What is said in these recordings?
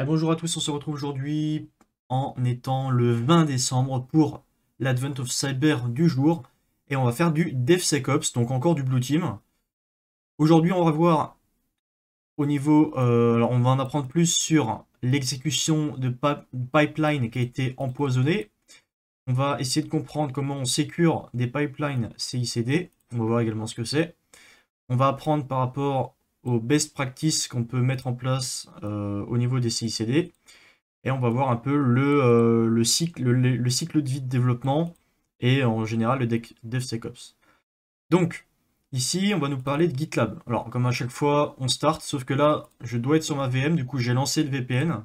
Bonjour à tous, on se retrouve aujourd'hui en étant le 20 décembre pour l'Advent of Cyber du jour et on va faire du DevSecOps, donc encore du Blue Team. Aujourd'hui on va voir au niveau, alors on va en apprendre plus sur l'exécution de pipeline qui a été empoisonnée. On va essayer de comprendre comment on sécure des pipelines CI/CD, on va voir également ce que c'est. On va apprendre par rapport aux best practices qu'on peut mettre en place au niveau des CI/CD. Et on va voir un peu le cycle, le cycle de vie de développement et en général le DevSecOps. Donc, ici, on va nous parler de GitLab. Alors, comme à chaque fois, on start, sauf que là, je dois être sur ma VM, du coup, j'ai lancé le VPN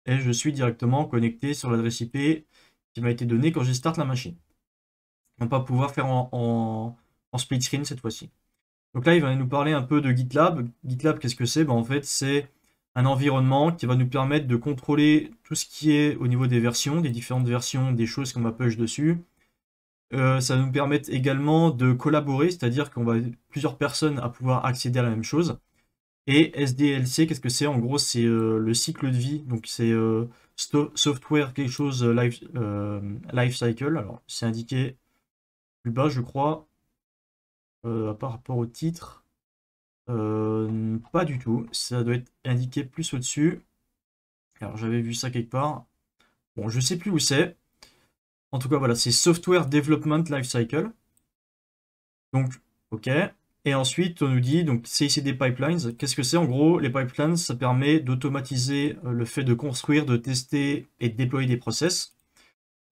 et je suis directement connecté sur l'adresse IP qui m'a été donnée quand j'ai start la machine. On va pas pouvoir faire en split screen cette fois-ci. Donc là, il va nous parler un peu de GitLab. GitLab, qu'est-ce que c'est? En fait, c'est un environnement qui va nous permettre de contrôler tout ce qui est au niveau des versions, des différentes versions, des choses qu'on va push dessus. Ça va nous permettre également de collaborer, c'est-à-dire qu'on va plusieurs personnes à pouvoir accéder à la même chose. Et SDLC, qu'est-ce que c'est? En gros, c'est le cycle de vie. Donc c'est software quelque chose life cycle. Alors c'est indiqué plus bas, je crois, par rapport au titre. Pas du tout. Ça doit être indiqué plus au-dessus. Alors j'avais vu ça quelque part. Bon, je sais plus où c'est. En tout cas, voilà, c'est Software Development Lifecycle. Donc, ok. Et ensuite, on nous dit, donc CICD Pipelines. Qu'est-ce que c'est? En gros, les pipelines, ça permet d'automatiser le fait de construire, de tester et de déployer des process.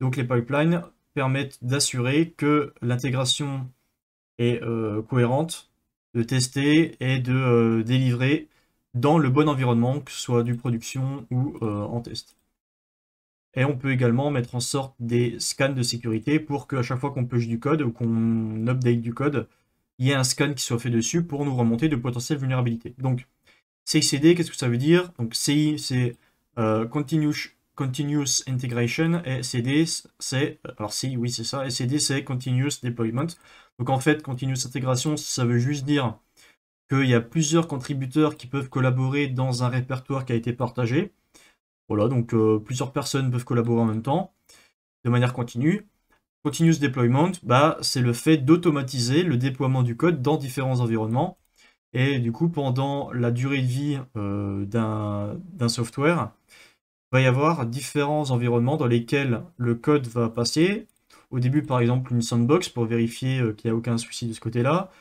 Donc les pipelines permettent d'assurer que l'intégration est cohérente, de tester et de délivrer dans le bon environnement, que ce soit du production ou en test. Et on peut également mettre en sorte des scans de sécurité pour qu'à chaque fois qu'on push du code ou qu'on update du code, il y ait un scan qui soit fait dessus pour nous remonter de potentielles vulnérabilités. Donc, CICD, qu'est-ce que ça veut dire? Donc, CI, c'est Continuous Integration, et CD, c'est... Alors, CI, oui, c'est ça, et CD, c'est Continuous Deployment. Donc, en fait, Continuous Integration, ça veut juste dire qu'il y a plusieurs contributeurs qui peuvent collaborer dans un répertoire qui a été partagé. Voilà, donc plusieurs personnes peuvent collaborer en même temps, de manière continue. Continuous deployment, bah, c'est le fait d'automatiser le déploiement du code dans différents environnements. Et du coup, pendant la durée de vie d'un software, il va y avoir différents environnements dans lesquels le code va passer. Au début, par exemple, une sandbox pour vérifier qu'il n'y a aucun souci de ce côté-là.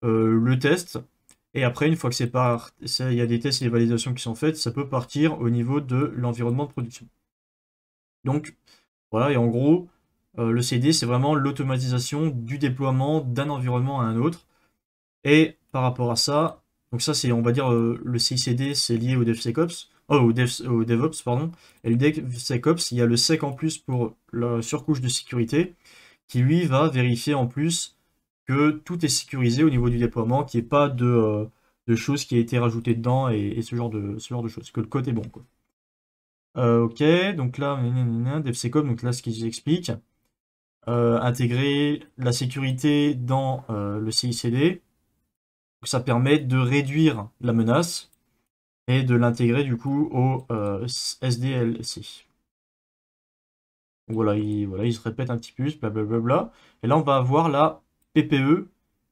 Le test. Et après, une fois que il y a des tests et des validations qui sont faites, ça peut partir au niveau de l'environnement de production. Donc, voilà, et en gros, le CD, c'est vraiment l'automatisation du déploiement d'un environnement à un autre. Et par rapport à ça, donc ça, c'est, on va dire, le CICD, c'est lié au DevSecOps, au DevOps, pardon. Et le DevSecOps, il y a le Sec en plus pour la surcouche de sécurité, qui lui va vérifier en plus que tout est sécurisé au niveau du déploiement, qu'il n'y ait pas de choses qui aient été rajoutées dedans et ce genre de choses, que le code est bon, quoi. Ok, donc là, DevSecOps, donc là, ce qu'ils expliquent, intégrer la sécurité dans le CICD, donc ça permet de réduire la menace et de l'intégrer du coup au SDLC. Donc voilà, il se répète un petit peu, blablabla. Et là, on va avoir la PPE.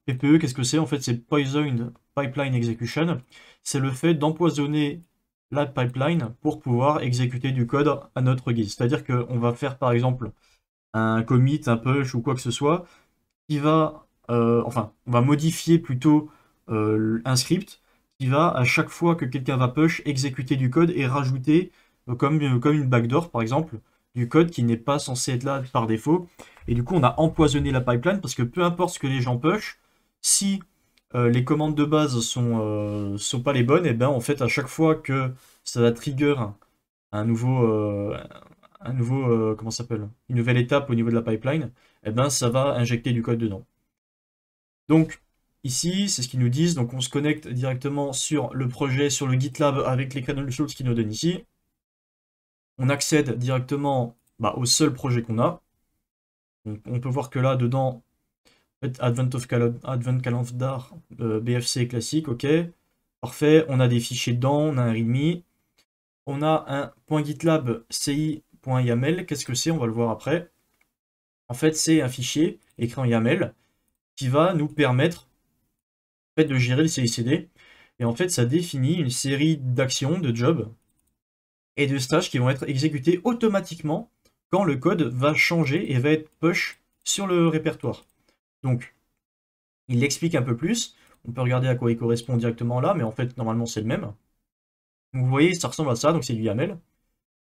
PPE, qu'est-ce que c'est? En fait, c'est Poisoned Pipeline Execution. C'est le fait d'empoisonner la pipeline pour pouvoir exécuter du code à notre guise. C'est-à-dire qu'on va faire par exemple un commit, un push ou quoi que ce soit, qui va, enfin, on va modifier plutôt un script qui va, à chaque fois que quelqu'un va push, exécuter du code et rajouter, comme une backdoor par exemple, du code qui n'est pas censé être là par défaut. Et du coup, on a empoisonné la pipeline parce que peu importe ce que les gens push, si les commandes de base sont pas les bonnes, et ben en fait, à chaque fois que ça va trigger un nouveau, comment ça s'appelle, une nouvelle étape au niveau de la pipeline, et ben ça va injecter du code dedans. Donc ici, c'est ce qu'ils nous disent. Donc on se connecte directement sur le projet, sur le GitLab avec les credentials qu'ils nous donnent ici. On accède directement au seul projet qu'on a. Donc, on peut voir que là, dedans, Advent Calendar, BFC classique, ok. Parfait, on a des fichiers dedans, on a un README. On a un .gitlab ci.yaml. Qu'est-ce que c'est? On va le voir après. En fait, c'est un fichier écrit en YAML qui va nous permettre en fait, de gérer le CICD. Et en fait, ça définit une série d'actions, de jobs et de stages qui vont être exécutés automatiquement quand le code va changer et va être push sur le répertoire. Donc, il l'explique un peu plus. On peut regarder à quoi il correspond directement là, mais en fait, normalement, c'est le même. Donc, vous voyez, ça ressemble à ça, donc c'est du YAML.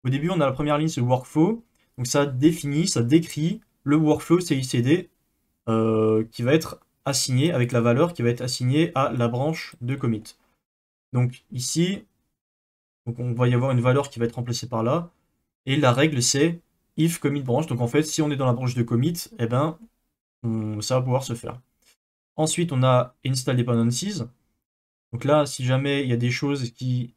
Au début, on a la première ligne, c'est workflow. Donc, ça définit, ça décrit le workflow CICD qui va être assigné avec la valeur qui va être assignée à la branche de commit. Donc, ici, donc on va y avoir une valeur qui va être remplacée par là. Et la règle, c'est if commit branch. Donc, en fait, si on est dans la branche de commit, eh ben, ça va pouvoir se faire. Ensuite, on a install dependencies. Donc là, si jamais il y a des choses qui...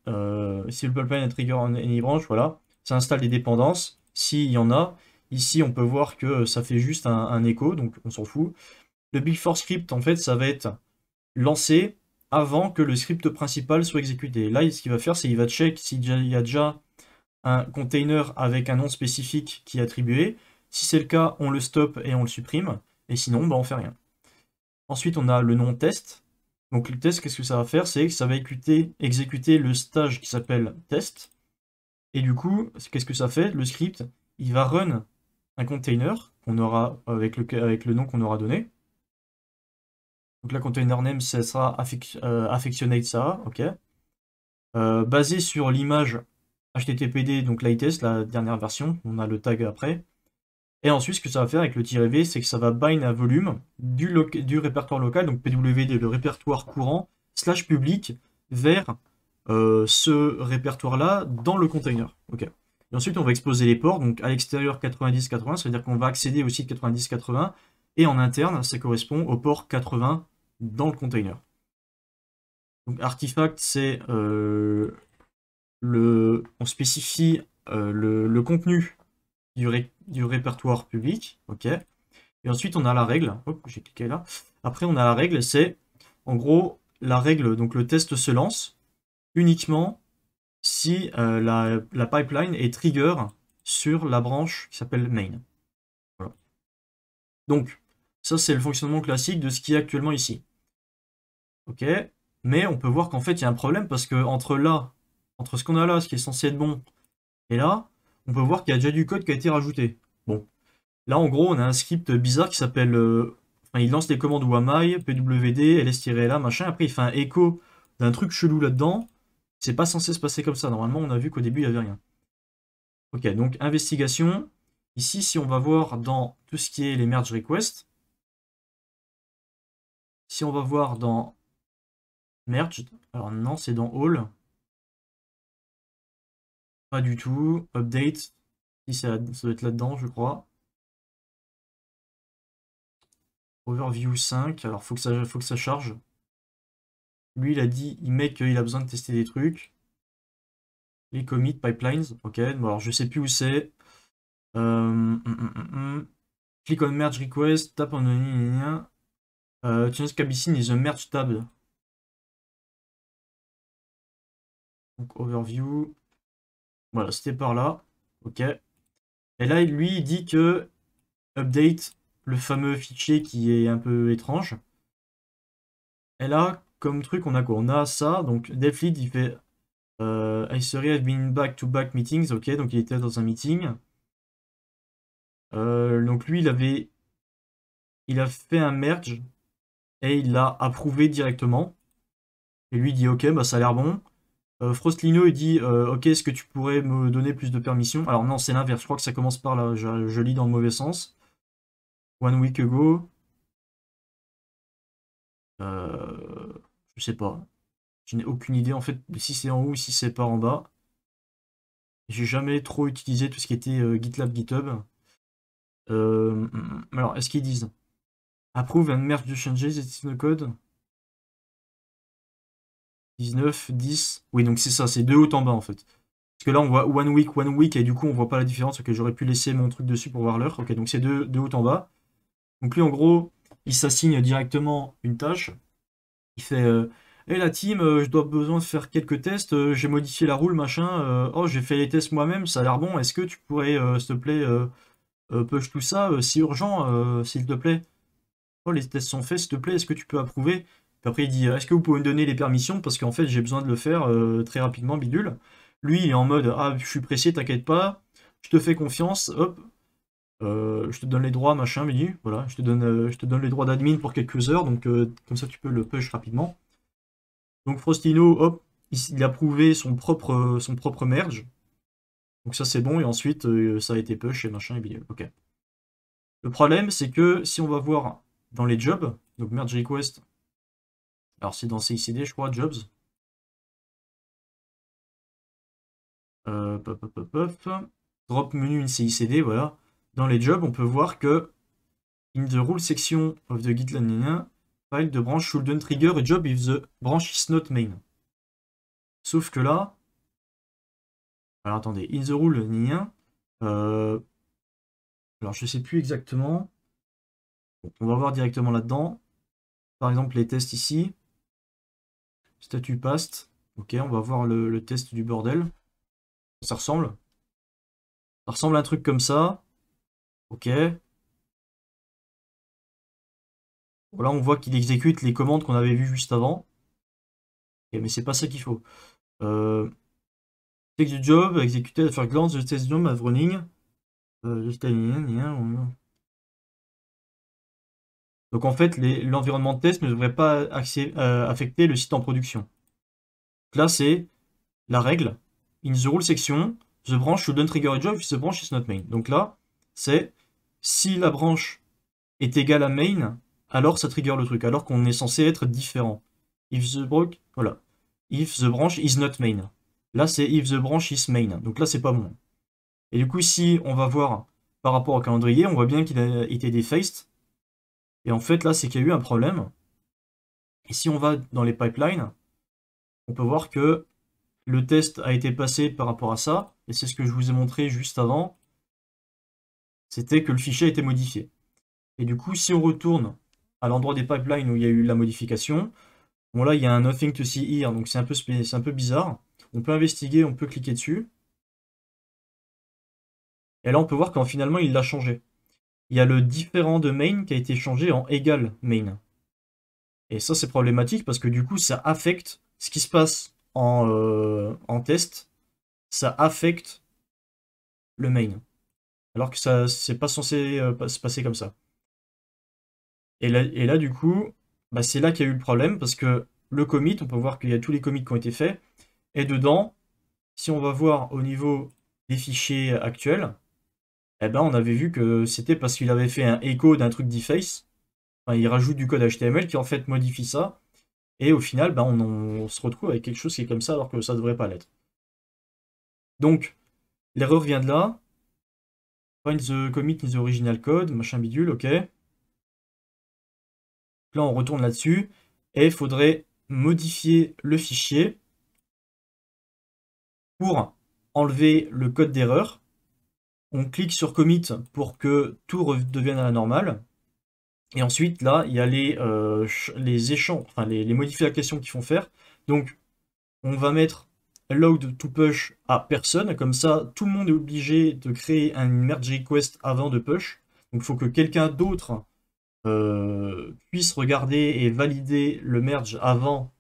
si le pipeline est trigger en any branch, voilà, ça installe des dépendances. S'il y en a, ici, on peut voir que ça fait juste un écho, donc on s'en fout. Le Big For script, en fait, ça va être lancé avant que le script principal soit exécuté. Là, ce qu'il va faire, c'est qu'il va check s'il y a déjà un container avec un nom spécifique qui est attribué. Si c'est le cas, on le stoppe et on le supprime. Et sinon, bah, on fait rien. Ensuite, on a le nom test. Donc le test, qu'est-ce que ça va faire? C'est que ça va exécuter le stage qui s'appelle test. Et du coup, qu'est-ce que ça fait? Le script, il va run un container qu'on aura avec le nom qu'on aura donné. Donc là, container name, ça sera affectionate ça, ok. Basé sur l'image HTTPD, donc latest, la dernière version, on a le tag après. Et ensuite, ce que ça va faire avec le -v, c'est que ça va bind un volume du répertoire local, donc PWD, le répertoire courant, slash public, vers ce répertoire-là dans le container. Ok. Et ensuite, on va exposer les ports, donc à l'extérieur 90-80, ça veut dire qu'on va accéder au site 90-80, et en interne, ça correspond au port 80 dans le container. Donc artifact, c'est on spécifie le contenu du répertoire public, ok. Et ensuite on a la règle, hop, j'ai cliqué là. Après on a la règle, c'est en gros la règle, donc le test se lance uniquement si la pipeline est trigger sur la branche qui s'appelle main. Voilà. Donc ça c'est le fonctionnement classique de ce qui est actuellement ici. Ok, mais on peut voir qu'en fait il y a un problème parce que entre ce qu'on a là, ce qui est censé être bon, et là, on peut voir qu'il y a déjà du code qui a été rajouté. Bon, là en gros on a un script bizarre qui s'appelle, enfin il lance les commandes wami, pwd, ls-la, machin, après il fait un écho d'un truc chelou là-dedans. C'est pas censé se passer comme ça, normalement on a vu qu'au début il n'y avait rien. Ok, donc investigation. Ici, si on va voir dans tout ce qui est les merge requests, si on va voir dans merged, alors non, c'est dans all. Pas du tout. Update, si ça doit être là-dedans, je crois. Overview 5, alors faut que ça charge. Lui, il a dit, il met qu'il a besoin de tester des trucs. Les commits, pipelines, ok. Bon, alors je sais plus où c'est. Click on merge request, tap on the change cabicine is a merge tab. Donc overview. Voilà, c'était par là. Ok. Et là, lui, il dit que update, le fameux fichier qui est un peu étrange. Et là, comme truc, on a quoi? On a ça. Donc devlead, il fait History has been back-to-back meetings. Ok, donc il était dans un meeting. Donc lui, il a fait un merge et il l'a approuvé directement. Et lui dit ok, bah ça a l'air bon. Frostlino il dit ok, est-ce que tu pourrais me donner plus de permissions? Alors non, c'est l'inverse, je crois que ça commence par là, je lis dans le mauvais sens. One week ago. Je sais pas. Je n'ai aucune idée en fait de si c'est en haut ou si c'est par en bas. J'ai jamais trop utilisé tout ce qui était GitLab, GitHub. Alors, est-ce qu'ils disent approve and merge the changes in the code? 19, 10. Oui, donc c'est ça, c'est de haut en bas en fait. Parce que là, on voit one week, et du coup, on voit pas la différence. Ok, j'aurais pu laisser mon truc dessus pour voir l'heure. Ok, donc c'est de haut en bas. Donc lui, en gros, il s'assigne directement une tâche. Il fait Et la team, je dois besoin de faire quelques tests, j'ai modifié la rule, machin, oh j'ai fait les tests moi-même, ça a l'air bon, est-ce que tu pourrais, s'il te plaît, push tout ça, si urgent, s'il te plaît. Oh les tests sont faits, s'il te plaît, est-ce que tu peux approuver? Puis après il dit, est-ce que vous pouvez me donner les permissions, parce qu'en fait j'ai besoin de le faire très rapidement, bidule. Lui il est en mode, ah je suis pressé, t'inquiète pas, je te fais confiance, hop, je te donne les droits, machin, bidule, voilà, je te donne les droits d'admin pour quelques heures, donc comme ça tu peux le push rapidement. Donc Frostino, hop, il a prouvé son propre merge. Donc ça c'est bon, et ensuite ça a été push et machin et bidule. Ok. Le problème c'est que si on va voir dans les jobs, donc merge request, alors c'est dans CICD je crois, jobs. Drop menu in CICD, voilà. Dans les jobs, on peut voir que in the rule section of the GitLab file the branch shouldn't trigger a job if the branch is not main. Sauf que là, alors attendez, in the rule alors je sais plus exactement. Bon, on va voir directement là-dedans. Par exemple les tests ici. Statut past. Ok, on va voir le test du bordel. Ça ressemble. Ça ressemble à un truc comme ça. Ok. Là, on voit qu'il exécute les commandes qu'on avait vues juste avant. Ok, mais c'est pas ça qu'il faut. Take the job, exécuter after glance, the test job as running. Donc en fait, l'environnement de test ne devrait pas affecter le site en production. Donc là, c'est la règle. In the rule section, the branch shouldn't trigger a job if the branch is not main. Donc là, c'est si la branche est égale à main, alors ça trigger le truc, alors qu'on est censé être différent. If the branch is not main. Là, c'est if the branch is main. Donc là, c'est pas bon. Et du coup, ici, on va voir par rapport au calendrier, on voit bien qu'il a été defaced. Et en fait, là, c'est qu'il y a eu un problème. Et si on va dans les pipelines, on peut voir que le test a été passé par rapport à ça. Et c'est ce que je vous ai montré juste avant. C'était que le fichier a été modifié. Et du coup, si on retourne à l'endroit des pipelines où il y a eu la modification, bon là, il y a un nothing to see here, donc c'est un peu bizarre. On peut investiguer, on peut cliquer dessus. Et là, on peut voir qu'en finalement, il l'a changé. Il y a le différent de main qui a été changé en égal main. Et ça, c'est problématique parce que du coup, ça affecte ce qui se passe en test. Ça affecte le main. Alors que ça, c'est pas censé se passer comme ça. Et là du coup, bah, c'est là qu'il y a eu le problème parce que le commit, on peut voir qu'il y a tous les commits qui ont été faits. Et dedans, si on va voir au niveau des fichiers actuels, eh ben, on avait vu que c'était parce qu'il avait fait un echo d'un truc deface. Enfin, il rajoute du code HTML qui en fait modifie ça. Et au final, ben, on se retrouve avec quelque chose qui est comme ça alors que ça devrait pas l'être. Donc, l'erreur vient de là. Find the commit in the original code, machin bidule, ok. Là, on retourne là-dessus. Et il faudrait modifier le fichier pour enlever le code d'erreur. On clique sur commit pour que tout redevienne à la normale. Et ensuite, là, il y a les échanges, enfin les modifications qu'il faut faire. Donc, on va mettre load to push à personne. Comme ça, tout le monde est obligé de créer un merge request avant de push. Donc, il faut que quelqu'un d'autre puisse regarder et valider le merge avant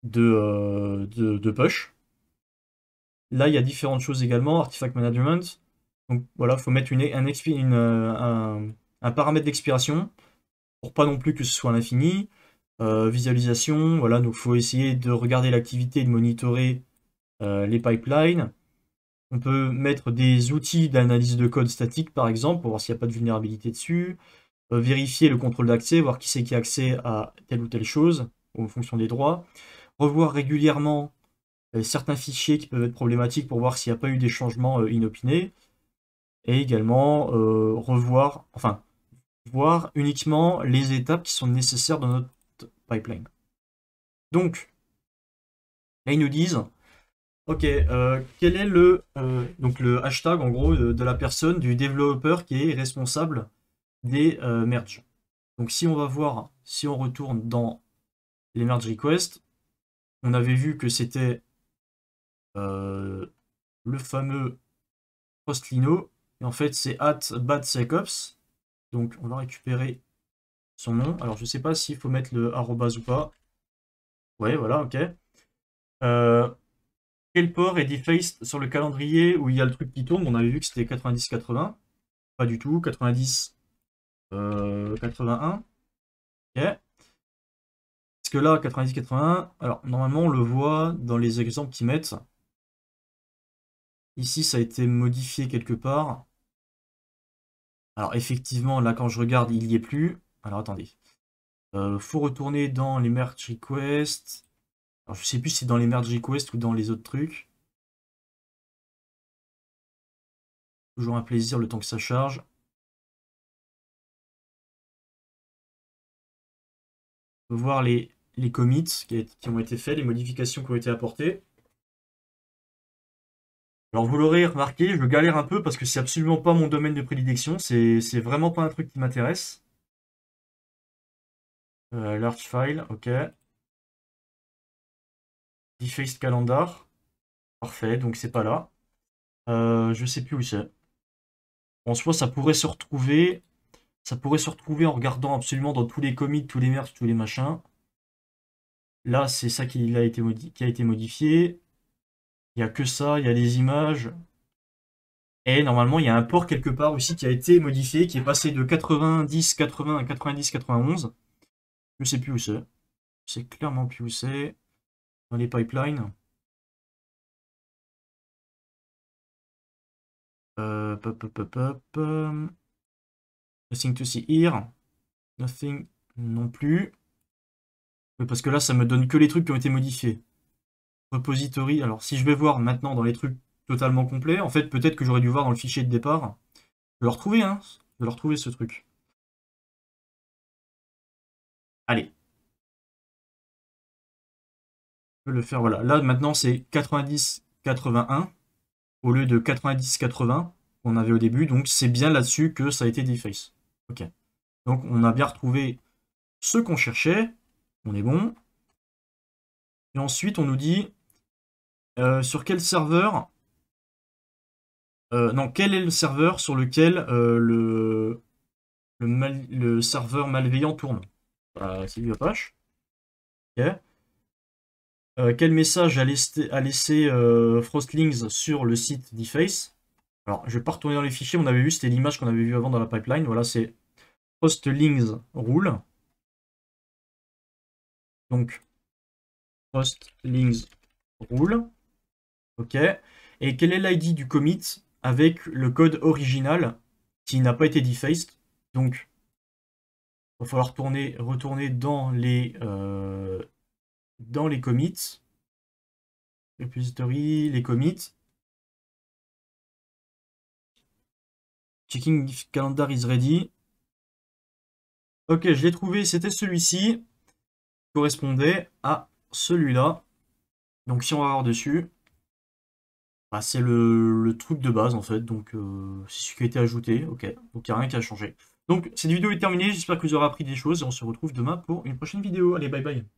de push. Là, il y a différentes choses également. Artifact management. Donc, voilà, il faut mettre un paramètre d'expiration pour pas non plus que ce soit à l'infini. Visualisation, voilà, donc il faut essayer de regarder l'activité et de monitorer les pipelines. On peut mettre des outils d'analyse de code statique, par exemple, pour voir s'il n'y a pas de vulnérabilité dessus. Vérifier le contrôle d'accès, voir qui c'est qui a accès à telle ou telle chose, en fonction des droits. Revoir régulièrement certains fichiers qui peuvent être problématiques pour voir s'il n'y a pas eu des changements inopinés. Et également voir uniquement les étapes qui sont nécessaires dans notre pipeline. Donc, là ils nous disent, ok, quel est donc le hashtag en gros de la personne, du développeur qui est responsable des merges. Donc si on va voir, si on retourne dans les merge requests, on avait vu que c'était le fameux Frostlino. Et en fait, c'est @badsecops. Donc, on va récupérer son nom. Alors, je sais pas s'il faut mettre le arrobase ou pas. Ouais, voilà, ok. Quel port est defaced sur le calendrier où il y a le truc qui tourne? On avait vu que c'était 90-80. Pas du tout. 90-81. Ok. Parce que là, 90-81, alors normalement on le voit dans les exemples qu'ils mettent. Ici, ça a été modifié quelque part. Alors effectivement, là quand je regarde, il n'y est plus. Alors attendez. Faut retourner dans les merge requests. Alors je sais plus si c'est dans les merge requests ou dans les autres trucs. Toujours un plaisir le temps que ça charge. On peut voir les commits qui ont été faits, les modifications qui ont été apportées. Alors vous l'aurez remarqué, je galère un peu parce que c'est absolument pas mon domaine de prédilection, c'est vraiment pas un truc qui m'intéresse. Large file, ok. Defaced calendar, parfait, donc c'est pas là. Je sais plus où c'est. En soi, ça pourrait se retrouver en regardant absolument dans tous les commits, tous les merges, tous les machins. Là, c'est ça qui a été modifié. Il n'y a que ça, il y a les images. Et normalement, il y a un port quelque part aussi qui a été modifié, qui est passé de 90-80 à 90-91. Je sais plus où c'est. Je sais clairement plus où c'est. Dans les pipelines. Nothing to see here. Nothing non plus. Parce que là, ça me donne que les trucs qui ont été modifiés. Repository. Alors, si je vais voir maintenant dans les trucs totalement complets, en fait, peut-être que j'aurais dû voir dans le fichier de départ. Je vais le retrouver, hein. Je vais le retrouver, ce truc. Allez. Je peux le faire, voilà. Là, maintenant, c'est 90-81 au lieu de 90-80 qu'on avait au début. Donc, c'est bien là-dessus que ça a été deface. Ok. Donc, on a bien retrouvé ce qu'on cherchait. On est bon. Et ensuite, on nous dit sur quel serveur... non, quel est le serveur sur lequel le serveur malveillant tourne? C'est du Apache. Ok. Quel message a laissé Frostlings sur le site deface? Alors, je vais pas retourner dans les fichiers, on avait vu, c'était l'image qu'on avait vue avant dans la pipeline. Voilà, c'est Frostlings rule. Donc, Frostlings rule. Ok. Et quel est l'ID du commit avec le code original qui n'a pas été defaced? Donc, il va falloir retourner dans les commits. Repository, les commits. Checking if calendar is ready. Ok, je l'ai trouvé, c'était celui-ci. Correspondait à celui-là. Donc si on va voir dessus, bah, c'est le truc de base en fait. Donc c'est ce qui a été ajouté. Ok, donc il n'y a rien qui a changé. Donc cette vidéo est terminée, j'espère que vous aurez appris des choses et on se retrouve demain pour une prochaine vidéo. Allez, bye bye.